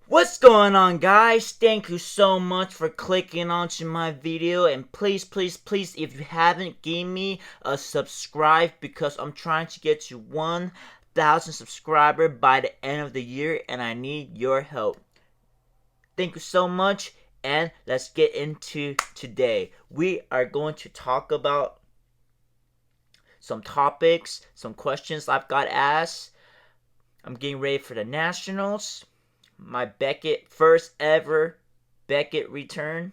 What's going on, guys? Thank you so much for clicking onto my video, and please if you haven't, give me a subscribe because I'm trying to get to 1,000 subscribers by the end of the year and I need your help. Thank you so much, and let's get into today. We are going to talk about some topics, some questions I've got asked. I'm getting ready for the Nationals. My Beckett, first ever Beckett return,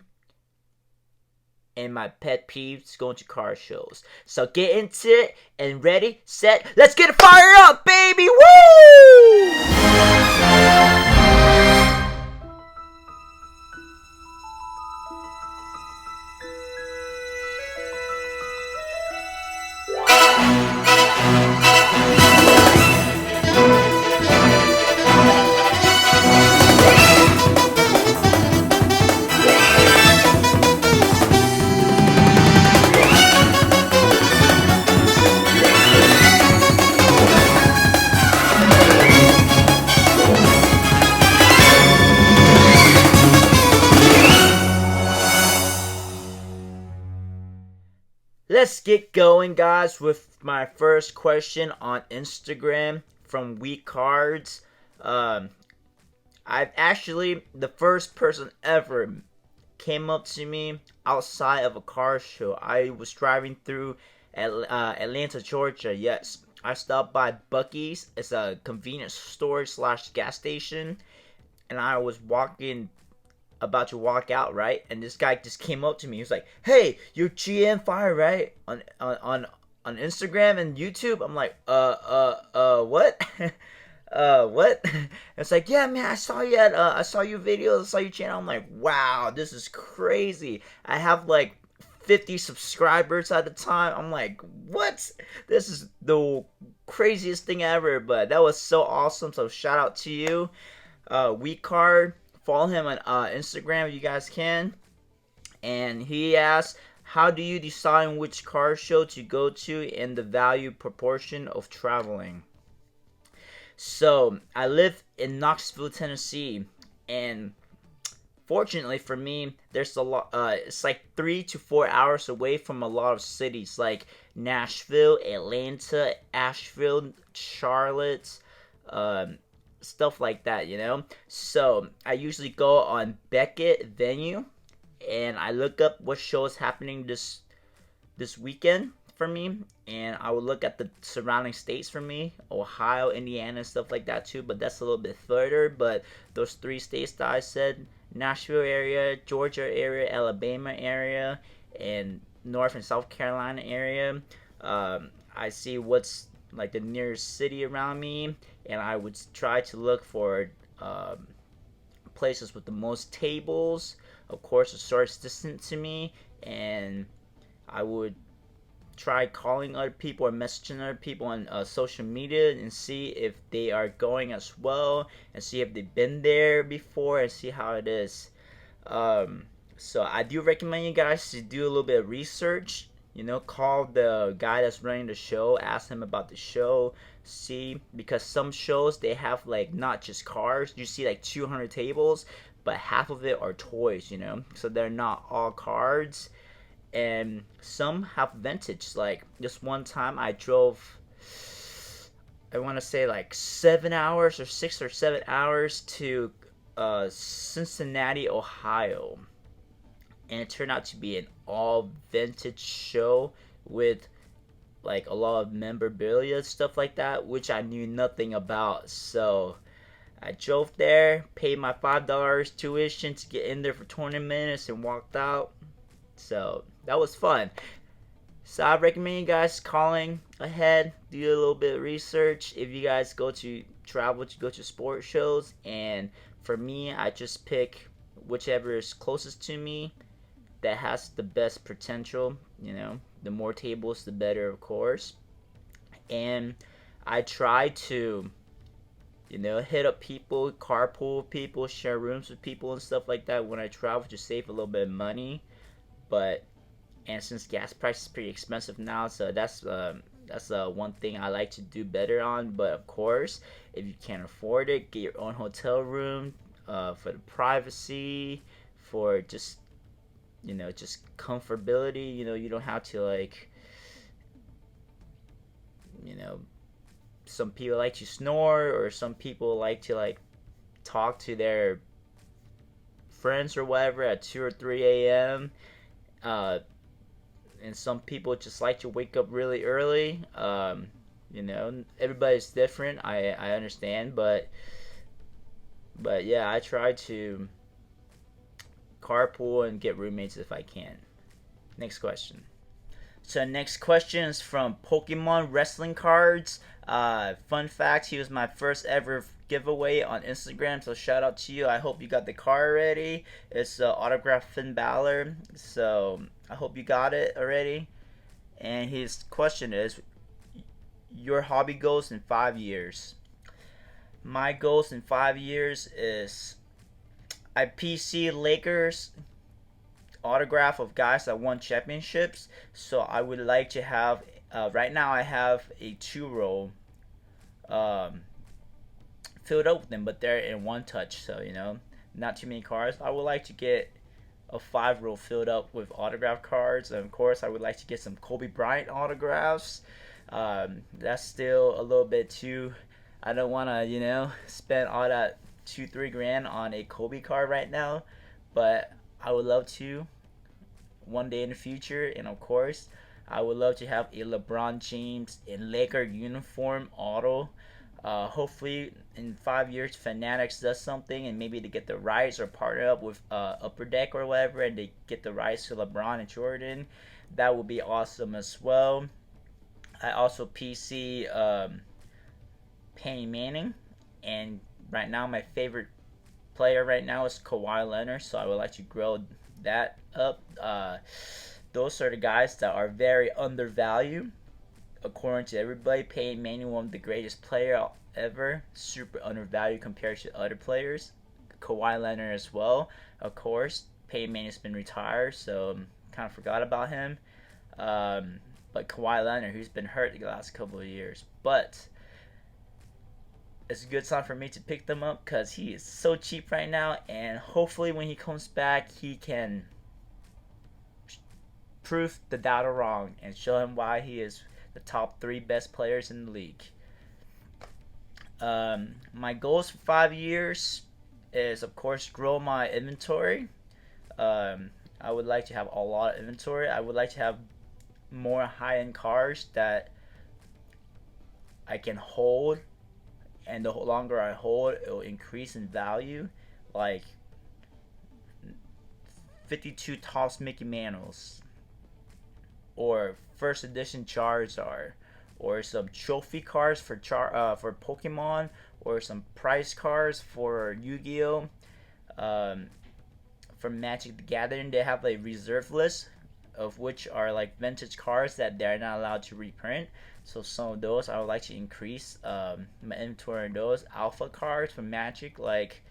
and my pet peeves going to car shows. So get into it and ready, set, let's get it fired up, baby! Woo! Let's get going, guys, with my first question on Instagram from Weak Cards. I've actually, the first person ever came up to me outside of a car show. I was driving through Atlanta, Georgia. Yes, I stopped by Buc-ee's. It's a convenience store slash gas station, and I was about to walk out, right? And this guy just came up to me. He was like, "Hey, you're GM Fire, right? On Instagram and YouTube?" I'm like, what? What? It's like, "Yeah, man, I saw you I saw your videos, I saw your channel." I'm like, "Wow, this is crazy. I have like 50 subscribers at the time." I'm like, "What? This is the craziest thing ever." But that was so awesome. So shout out to you, Weak Card. Follow him on Instagram if you guys can. And he asked, how do you decide which car show to go to and the value proportion of traveling? So, I live in Knoxville, Tennessee, and fortunately for me, there's a lot, it's like 3 to 4 hours away from a lot of cities like Nashville, Atlanta, Asheville, Charlotte, stuff like that, you know. So I usually go on Beckett venue and I look up what show is happening this weekend for me, and I will look at the surrounding states for me, Ohio, Indiana, stuff like that too, but that's a little bit further. But those 3 states that I said, Nashville area, Georgia area, Alabama area, and North and South Carolina area, I see what's like the nearest city around me, and I would try to look for places with the most tables, of course the shortest distance to me, and I would try calling other people or messaging other people on social media and see if they are going as well, and see if they've been there before and see how it is. So I do recommend you guys to do a little bit of research. You know, call the guy that's running the show, ask him about the show, see, because some shows, they have like not just cars, you see like 200 tables, but half of it are toys, you know, so they're not all cards, and some have vintage. Like this one time I drove, I want to say like 7 hours or 6 or 7 hours to Cincinnati, Ohio. And it turned out to be an all vintage show with like a lot of memorabilia, stuff like that, which I knew nothing about. So I drove there, paid my $5 tuition to get in there for 20 minutes and walked out. So that was fun. So I recommend you guys calling ahead, do a little bit of research if you guys go to travel to go to sports shows. And for me, I just pick whichever is closest to me that has the best potential. You know, the more tables the better, of course. And I try to, you know, hit up people, carpool with people, share rooms with people and stuff like that when I travel to save a little bit of money. But, and since gas price is pretty expensive now, so that's one thing I like to do better on. But of course, if you can't afford it, get your own hotel room, for the privacy, for just just comfortability. You don't have to like some people like to snore, or some people like to like talk to their friends or whatever at 2 or 3 a.m. And some people just like to wake up really early. Everybody's different. I understand, but yeah, I try to carpool and get roommates if I can. Next question. So next question is from Pokemon Wrestling Cards. Fun fact, he was my first ever giveaway on Instagram, so shout out to you. I hope you got the card already. It's autographed Finn Balor, so I hope you got it already. And his question is, your hobby goals in 5 years. My goals in 5 years is I PC Lakers autograph of guys that won championships. So I would like to have, right now I have a 2-row filled up with them, but they're in one touch, so not too many cards. I would like to get a 5-row filled up with autograph cards, and of course I would like to get some Kobe Bryant autographs. That's still a little bit too, I don't want to spend all that 2-3 grand on a Kobe card right now, but I would love to one day in the future. And of course I would love to have a LeBron James in Laker uniform auto. Hopefully in 5 years Fanatics does something, and maybe they get the rights or partner up with Upper Deck or whatever, and they get the rights to LeBron and Jordan. That would be awesome as well. I also PC Peyton Manning, and right now my favorite player right now is Kawhi Leonard, so I would like to grow that up. Those are the guys that are very undervalued according to everybody. Peyton Manning, one of the greatest player ever, super undervalued compared to other players. Kawhi Leonard as well, of course. Peyton Manning's been retired, so kind of forgot about him. But Kawhi Leonard, who's been hurt the last couple of years, but it's a good time for me to pick them up because he is so cheap right now, and hopefully when he comes back he can prove the doubter wrong and show him why he is the top 3 best players in the league. My goals for 5 years is, of course, grow my inventory. I would like to have a lot of inventory. I would like to have more high-end cars that I can hold, and the longer I hold, it will increase in value. Like 52 Topps Mickey Mantles, or first edition Charizard, or some trophy cards for Pokemon, or some prize cards for Yu-Gi-Oh. For Magic the Gathering, they have a reserve list of which are like vintage cards that they're not allowed to reprint. So some of those I would like to increase my inventory on those. Alpha cards for Magic, like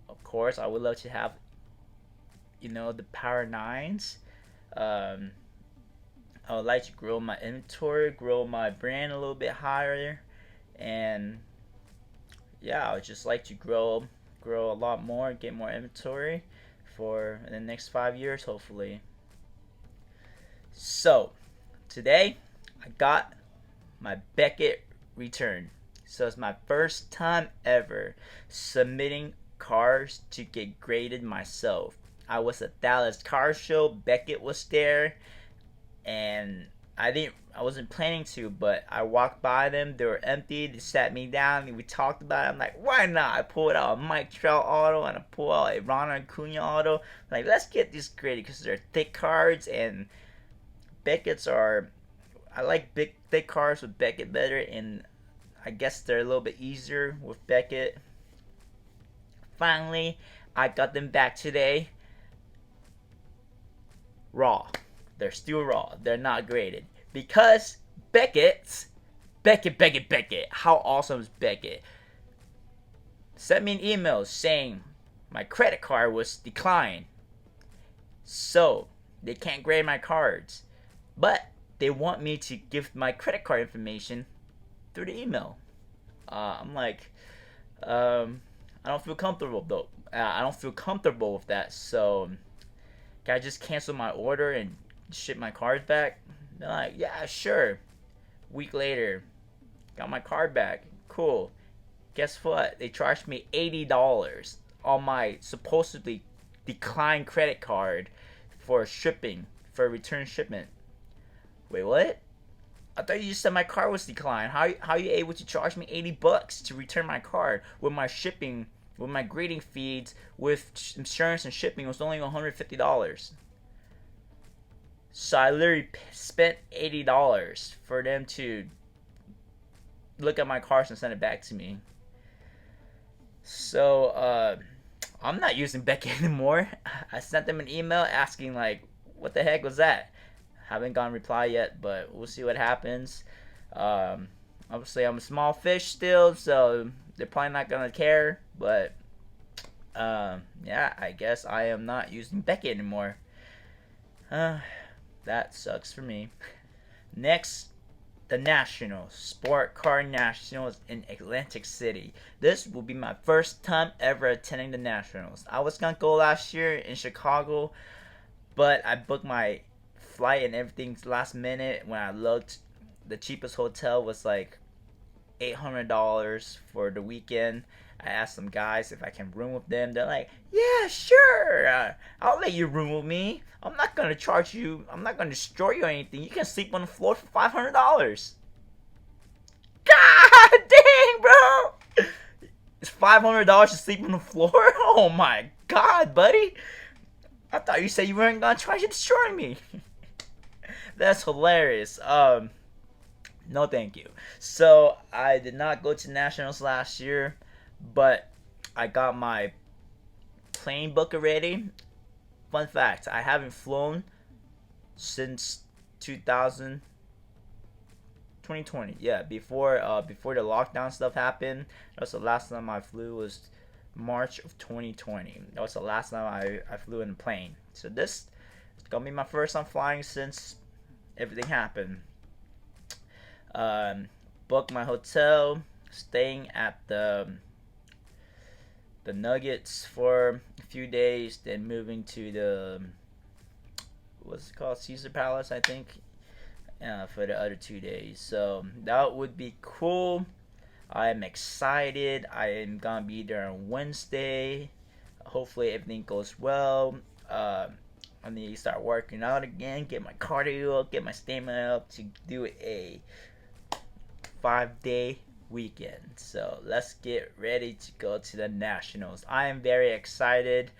of course I would love to have the Power 9s. I would like to grow my inventory, grow my brand a little bit higher, and yeah, I would just like to grow a lot more, get more inventory for the next 5 years, hopefully. So today I got my Beckett return. So it's my first time ever submitting cars to get graded myself. I was at Dallas Car Show, Beckett was there, and I wasn't planning to, but I walked by them. They were empty. They sat me down and we talked about it. I'm like, why not? I pulled out a Mike Trout auto and I pulled out a Ronald Acuna auto. I'm like, let's get this graded because they're thick cards, and Beckett's are, I like big thick cards with Beckett better, and I guess they're a little bit easier with Beckett. Finally, I got them back today. Raw. They're still raw. They're not graded. Because Beckett. How awesome is Beckett? Sent me an email saying my credit card was declined. So, they can't grade my cards. But they want me to give my credit card information through the email. I'm like, I don't feel comfortable though. I don't feel comfortable with that. So can I just cancel my order and ship my card back? They're like, yeah, sure. Week later, got my card back. Cool. Guess what? They charged me $80 on my supposedly declined credit card for shipping, for return shipment. Wait, what? I thought you just said my card was declined. How are you able to charge me $80 to return my card with my shipping, with my greeting fees, with insurance and shipping was only $150? So I literally spent $80 for them to look at my cards and send it back to me. So I'm not using Beckett anymore. I sent them an email asking like, what the heck was that? Haven't gotten a reply yet, but we'll see what happens. Obviously, I'm a small fish still, so they're probably not gonna care. But yeah, I guess I am not using Beckett anymore. That sucks for me. Next, the Nationals, Sport Car Nationals in Atlantic City. This will be my first time ever attending the Nationals. I was gonna go last year in Chicago, but I booked my flight and everything last minute. When I looked, the cheapest hotel was like $800 for the weekend. I asked some guys if I can room with them. They're like, yeah, sure. I'll let you room with me. I'm not going to charge you. I'm not going to destroy you or anything. You can sleep on the floor for $500. God dang, bro. It's $500 to sleep on the floor? Oh, my God, buddy. I thought you said you weren't going to try to destroy me. That's hilarious. No thank you. So, I did not go to Nationals last year, but I got my plane book already. Fun fact, I haven't flown since 2020. Yeah, before the lockdown stuff happened. That was the last time I flew, was March of 2020. That was the last time I flew in a plane. So this is gonna be my first time flying since everything happened. Booked my hotel, staying at the Nuggets for a few days, then moving to the, what's it called, Caesar Palace, I think, for the other 2 days. So that would be cool. I'm excited. I am gonna be there on Wednesday. Hopefully everything goes well. I need to start working out again, get my cardio up, get my stamina up to do a 5-day weekend. So let's get ready to go to the Nationals. I am very excited.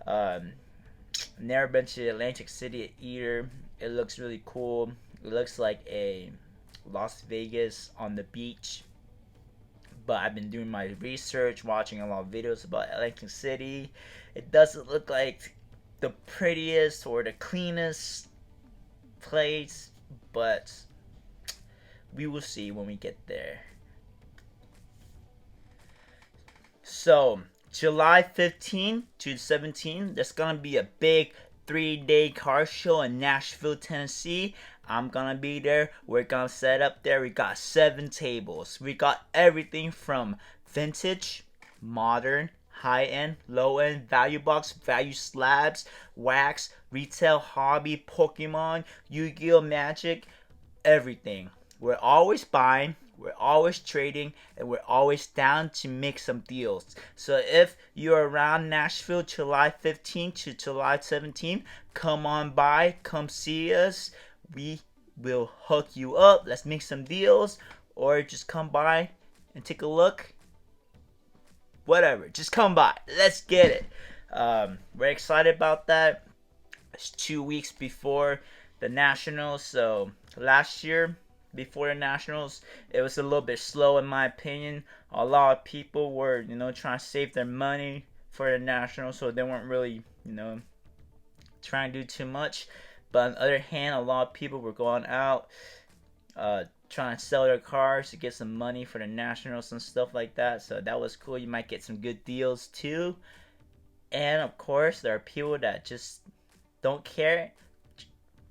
Never been to Atlantic City either. It looks really cool. It looks like a Las Vegas on the beach. But I've been doing my research, watching a lot of videos about Atlantic City. It doesn't look like the prettiest or the cleanest place, but we will see when we get there. So, July 15 to 17, there's gonna be a big 3-day car show in Nashville, Tennessee. I'm gonna be there. We're gonna set up there. We got 7 tables. We got everything from vintage, modern, high-end, low-end, value box, value slabs, wax, retail, hobby, Pokemon, Yu-Gi-Oh! Magic, everything. We're always buying, we're always trading, and we're always down to make some deals. So if you're around Nashville July 15 to July 17, come on by, come see us. We will hook you up. Let's make some deals, or just come by and take a look. Whatever, just come by. Let's get it. We're excited about that. It's 2 weeks before the Nationals. So last year, before the Nationals, it was a little bit slow in my opinion. A lot of people were, trying to save their money for the Nationals, so they weren't really, trying to do too much. But on the other hand, a lot of people were going out, trying to sell their cars to get some money for the Nationals and stuff like that. So that was cool. You might get some good deals too. And of course, there are people that just don't care,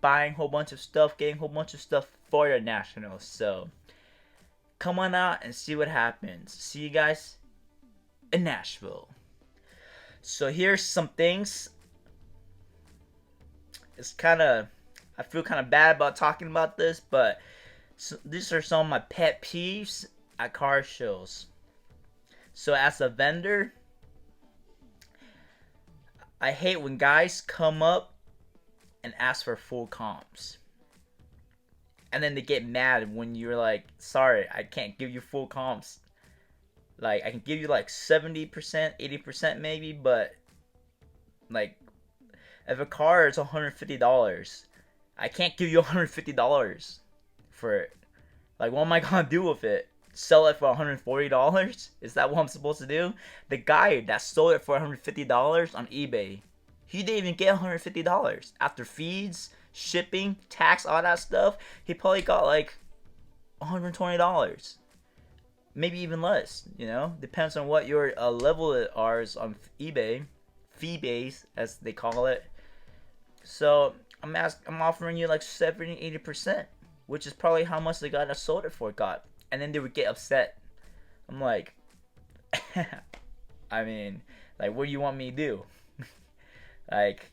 buying a whole bunch of stuff, getting a whole bunch of stuff for the Nationals. So come on out and see what happens. See you guys in Nashville. So here's some things. It's kind of, I feel kind of bad about talking about this, but these are some of my pet peeves at car shows. So as a vendor, I hate when guys come up and ask for full comps. And then they get mad when you're like, sorry, I can't give you full comps. Like, I can give you like 70%, 80% maybe, but like, if a car is $150, I can't give you $150 for it. Like, what am I gonna do with it? Sell it for $140? Is that what I'm supposed to do? The guy that sold it for $150 on eBay, he didn't even get $150. After fees, shipping, tax, all that stuff, he probably got like $120. Maybe even less, you know? Depends on what your level is on eBay. Fee base, as they call it. So, I'm offering you like 70-80%, which is probably how much the guy that sold it for got. And then they would get upset. I'm like, I mean, like, what do you want me to do? Like,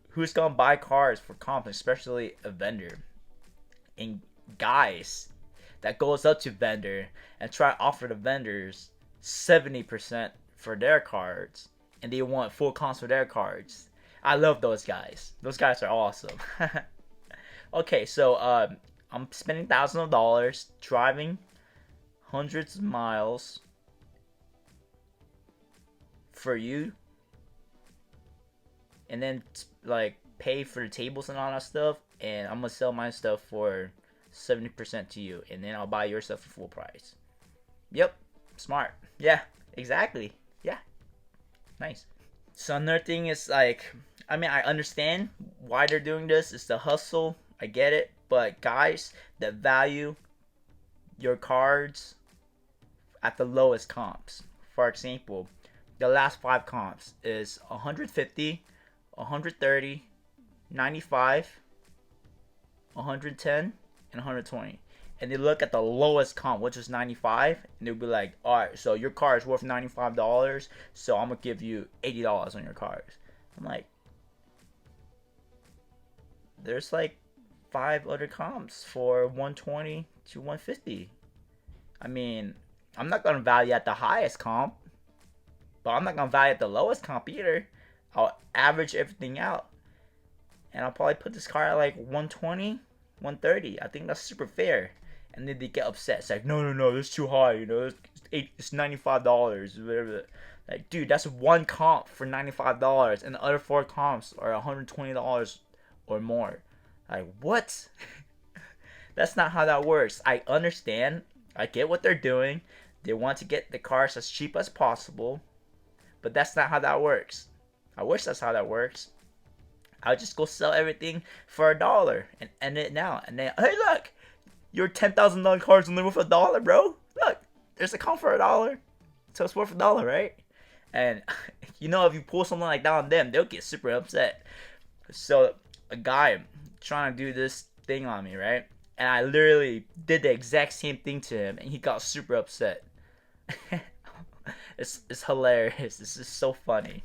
who's gonna buy cars for comp, especially a vendor? And guys that goes up to vendor and try to offer the vendors 70% for their cards, and they want full comps for their cards. I love those guys. Those guys are awesome. Okay, so I'm spending thousands of dollars driving hundreds of miles for you, and then like pay for the tables and all that stuff, and I'm gonna sell my stuff for 70% to you, and then I'll buy your stuff for full price. Yep, smart. Yeah, exactly. Yeah, nice. So another thing is like, I mean, I understand why they're doing this. It's the hustle. I get it. But guys that value your cards at the lowest comps. For example, the last 5 comps is 150, 130, 95, 110, and 120. And they look at the lowest comp, which is 95, and they'll be like, alright, so your car is worth $95, so I'm going to give you $80 on your cars. I'm like, there's like 5 other comps for 120 to 150. I mean, I'm not going to value at the highest comp, but I'm not going to value at the lowest comp either. I'll average everything out, and I'll probably put this car at like 120, 130. I think that's super fair. And then they get upset. It's like, no, that's too high. You know, it's $95, whatever. Like, dude, that's one comp for $95, and the other 4 comps are $120 or more. Like, what? That's not how that works. I understand. I get what they're doing. They want to get the cars as cheap as possible, but that's not how that works. I wish that's how that works. I'll just go sell everything for $1 and end it now. And then, hey, look, your $10,000 car's only worth $1, bro. Look, there's a comp for $1, so it's worth $1, right? And you know, if you pull something like that on them, they'll get super upset. So a guy trying to do this thing on me, right? And I literally did the exact same thing to him, and he got super upset. It's hilarious. This is so funny.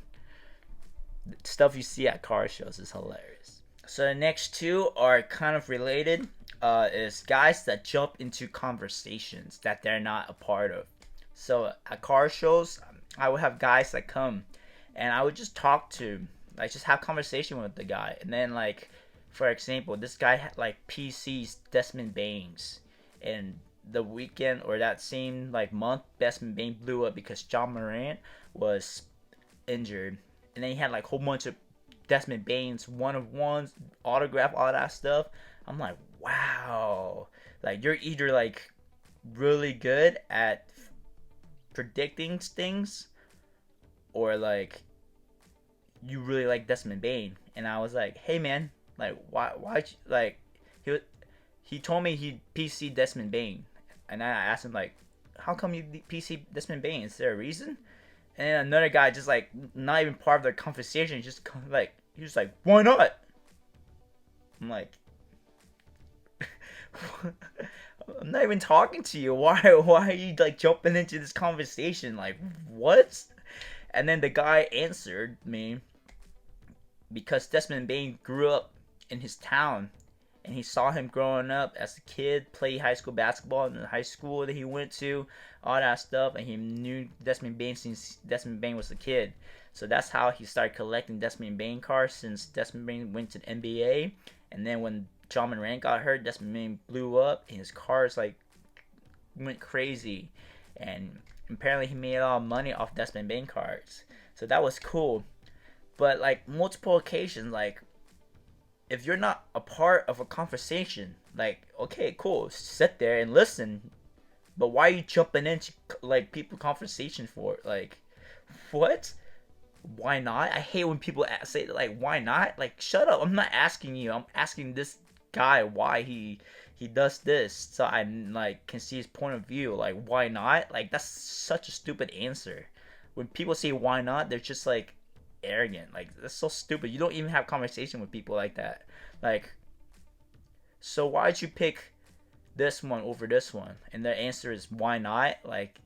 The stuff you see at car shows is hilarious. So the next 2 are kind of related. Is guys that jump into conversations that they're not a part of. So at car shows, I would have guys that come, and I would just talk to, like, just have conversation with the guy. And then, like, for example, this guy had like PC's Desmond Baines, and the weekend or that same like month, Desmond Baines blew up because John Morant was injured, and then he had like a whole bunch of Desmond Baines one-of-ones, autograph, all that stuff. I'm like, wow, like you're either like really good at predicting things, or like you really like Desmond Bain. And I was like, hey man, like why like he told me he PC Desmond Bain, and I asked him like, how come you PC Desmond Bain? Is there a reason? And then another guy just like not even part of their conversation, just like he was like, why not? I'm like, I'm not even talking to you. Why are you like jumping into this conversation? Like, what? And then the guy answered me because Desmond Bain grew up in his town, and he saw him growing up as a kid, play high school basketball in the high school that he went to, all that stuff, and he knew Desmond Bain since Desmond Bain was a kid. So that's how he started collecting Desmond Bain cars, since Desmond Bain went to the NBA. And then when John Moran got hurt, Desmond Bain blew up, and his cars like went crazy. And apparently he made a lot of money off Desmond Bain cards. So that was cool. But like multiple occasions, like if you're not a part of a conversation, like, okay, cool, sit there and listen. But why are you jumping into like people conversation for? Like, what? Why not? I hate when people say like, why not? Like, shut up. I'm not asking you. I'm asking this guy why he does this, so I like can see his point of view. Like, why not? Like, that's such a stupid answer. When people say why not, they're just like arrogant. Like, that's so stupid. You don't even have conversation with people like that. Like, so why'd you pick this one over this one? And the answer is why not? Like,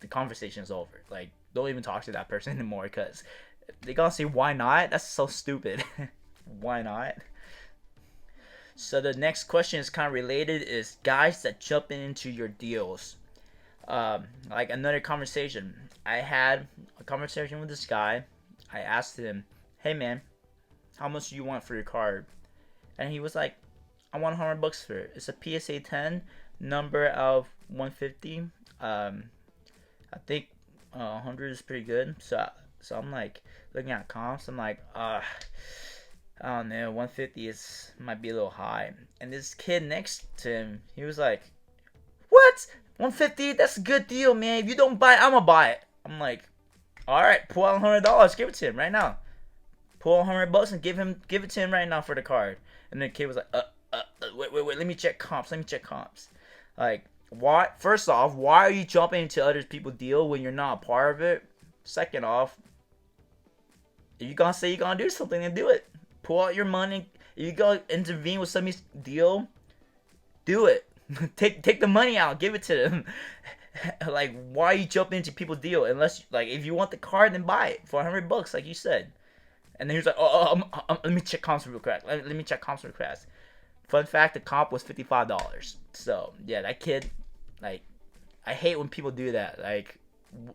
the conversation is over. Like, don't even talk to that person anymore, because they gonna say why not? That's so stupid. Why not? So the next question is kind of related, is guys that jump into your deals. Like another conversation. I had a conversation with this guy. I asked him, hey man, how much do you want for your card? And he was like, I want $100 for it. It's a PSA 10, number of 150. I think 100 is pretty good. So I'm like looking at comps. I'm like, I don't know, 150 might be a little high. And this kid next to him, he was like, what? 150? That's a good deal, man. If you don't buy it, I'm gonna buy it. I'm like, all right, pull out $100, give it to him right now. Pull $100 and give it to him right now for the card. And the kid was like, wait, let me check comps. Like, why? First off, why are you jumping into other people's deal when you're not a part of it? Second off, if you're gonna say you're gonna do something, then do it. Pull out your money. If you go intervene with somebody's deal, do it. take the money out, give it to them. Like, why are you jumping into people's deal? Unless, like, if you want the card, then buy it for $100, like you said. And then he was like, let me check comps real quick. Let me check comps real quick. Fun fact, the comp was $55. So yeah, that kid, like, I hate when people do that. Like,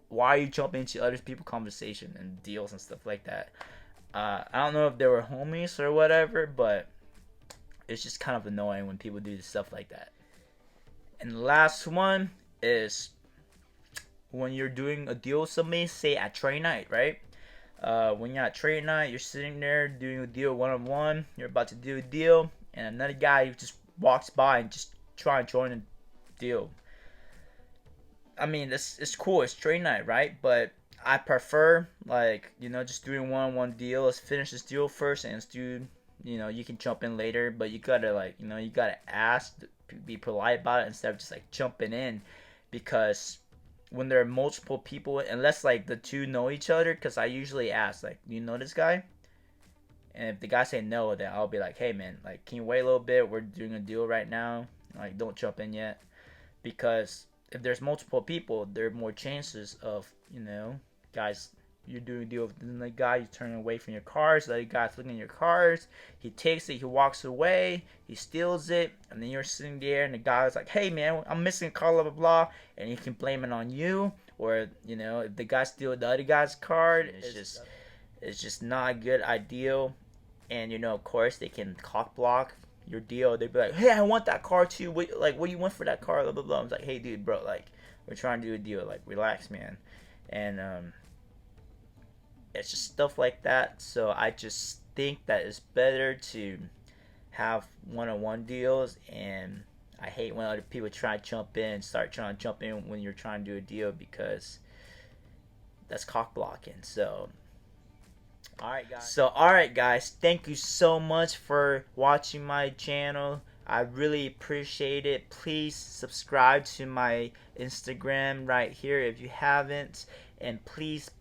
why are you jumping into other people's conversation and deals and stuff like that? I don't know if they were homies or whatever, but it's just kind of annoying when people do stuff like that. And the last one is when you're doing a deal with somebody, say at trade night, right? When you're at trade night, you're sitting there doing a deal one-on-one. You're about to do a deal, and another guy just walks by and just try and join a deal. I mean, it's cool. It's trade night, right? But I prefer, like, just doing one-on-one deal. Let's finish this deal first, and let's do, you can jump in later, but you gotta, like, you gotta ask, be polite about it instead of just, like, jumping in, because when there are multiple people, unless, like, the two know each other, because I usually ask, like, do you know this guy? And if the guy say no, then I'll be like, hey, man, like, can you wait a little bit? We're doing a deal right now. Like, don't jump in yet. Because if there's multiple people, there are more chances of, guys, you're doing a deal with the guy, you turn away from your cars, the other guy's looking at your cars, he takes it, he walks away, he steals it, and then you're sitting there, and the guy's like, hey, man, I'm missing a car, blah, blah, blah, and he can blame it on you, or, if the guy steals the other guy's card, it's just not a good idea. And, of course, they can cock block your deal. They'd be like, hey, I want that car too. What do you want for that car? Blah, blah, blah. I was like, hey, dude, bro, like, we're trying to do a deal. Like, relax, man. And it's just stuff like that. So I just think that it's better to have one-on-one deals. And I hate when other people try to jump in, start trying to jump in when you're trying to do a deal, because that's cock blocking. So alright guys, thank you so much for watching my channel. I really appreciate it. Please subscribe to my Instagram right here if you haven't, and please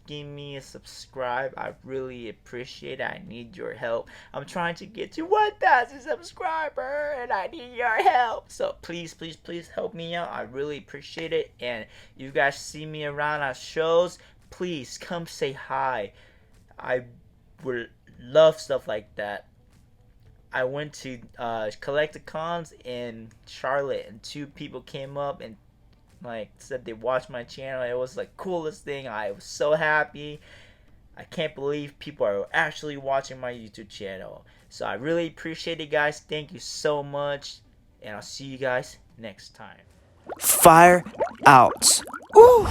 give me a subscribe. I really appreciate it. I need your help. I'm trying to get to 1,000 subscribers and I need your help. So please help me out. I really appreciate it. And you guys see me around at shows, please come say hi. I would love stuff like that. I went to Collecticons in Charlotte, and 2 people came up and like said they watched my channel. It was like coolest thing. I was so happy. I can't believe people are actually watching my YouTube channel. So I really appreciate it, guys. Thank you so much, and I'll see you guys next time. Fire out. Woo!